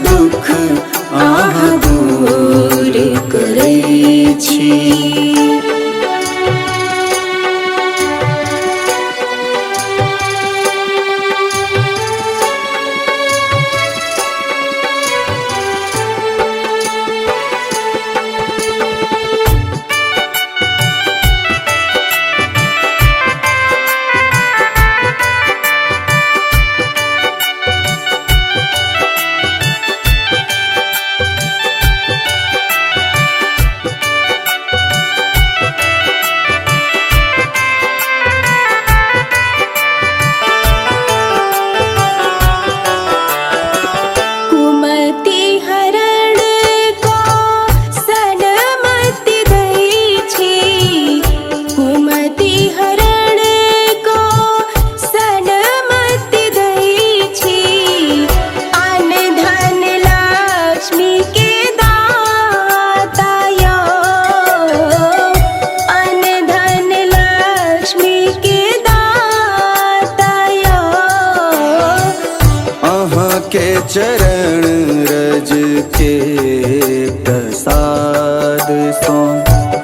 दुख आहा दूर करै छी। के चरण रज के प्रसाद सो,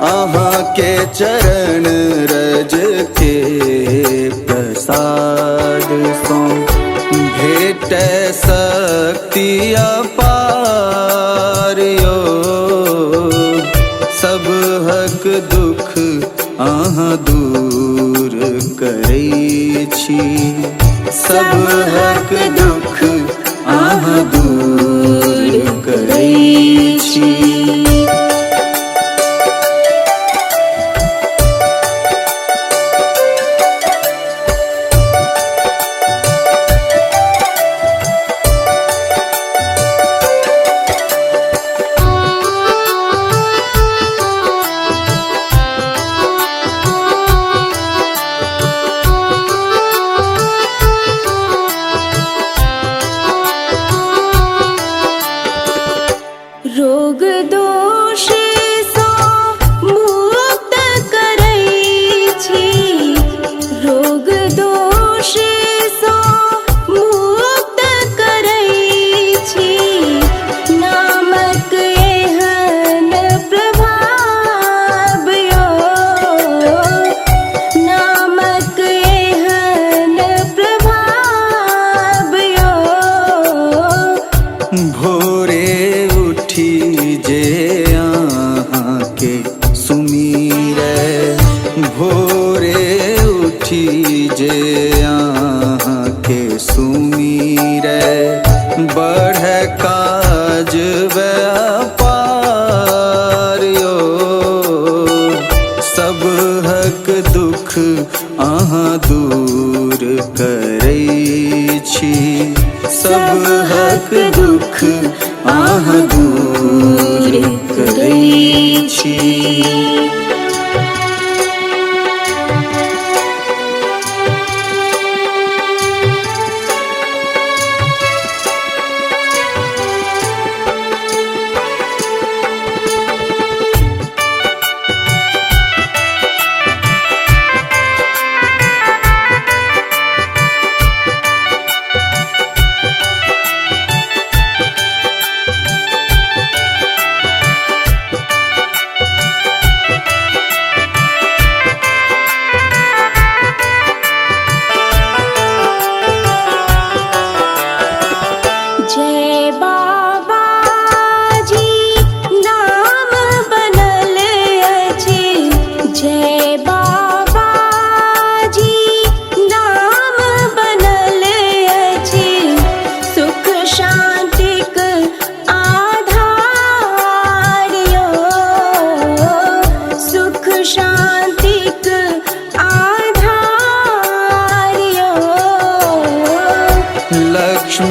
आहा के चरण रज के प्रसाद सो, भेटै शक्ति अपार यो। सब हक दुख आहा दूर करै छी। सब हक दुख आहा दूर करै छी। रोग दोष सो मुक्त करै छी। रोग दोष सो मुक्त करै छी। नामक एहन प्रभाव यो, नामक एहन प्रभाव यो। भोरे उठी जे आहाँ के सुमीरै, भोरे उठी जे आहाँ के सुमीरै, बढ़ै काज व्यापार यो। सब हक दुख आहाँ दूर करै छी। सब हक दुख आहा दूर करै छी।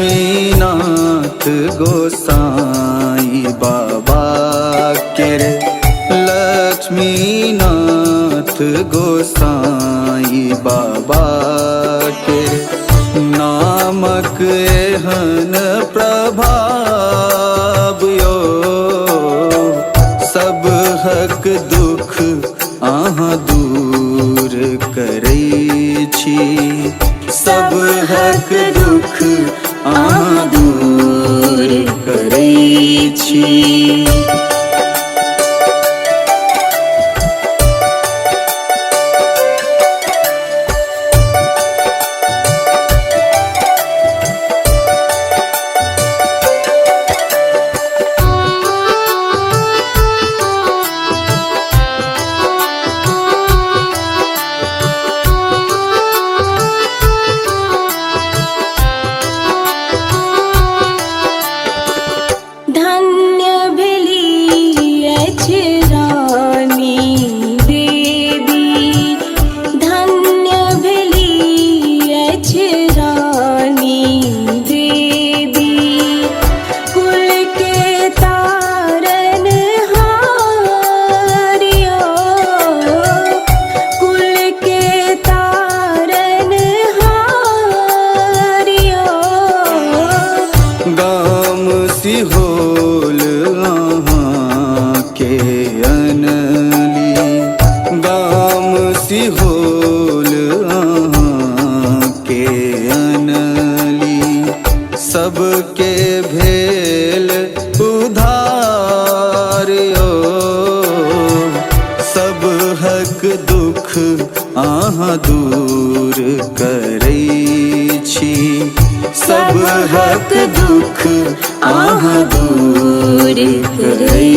लक्ष्मीनाथ गोसाई बाबा के रे, लक्ष्मीनाथ गोसाई बाबा के नामक एहन प्रभाव यो। सब हक दुख आहाँ दूर करै छी। सब हक दुख आहाँ दूर करै छी। धन्य भेली अछि रानी देवी, धन्य भेली अछि रानी देवी। कुल के तारन हारियो, कुल के तारन हारियो। गाम सिहोल अहाँ के अनली, गाम सिहोल अहाँ के अनली। सबके भेल उधारियो, सब हक दुख अहाँ दूर करै छी। सब हक दुख अहाँ दूर करै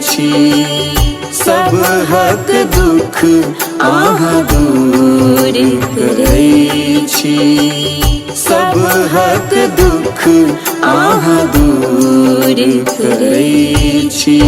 छी। सब हक दुख अहाँ दूर करै छी। सब हक दुख अहाँ दूर करै छी।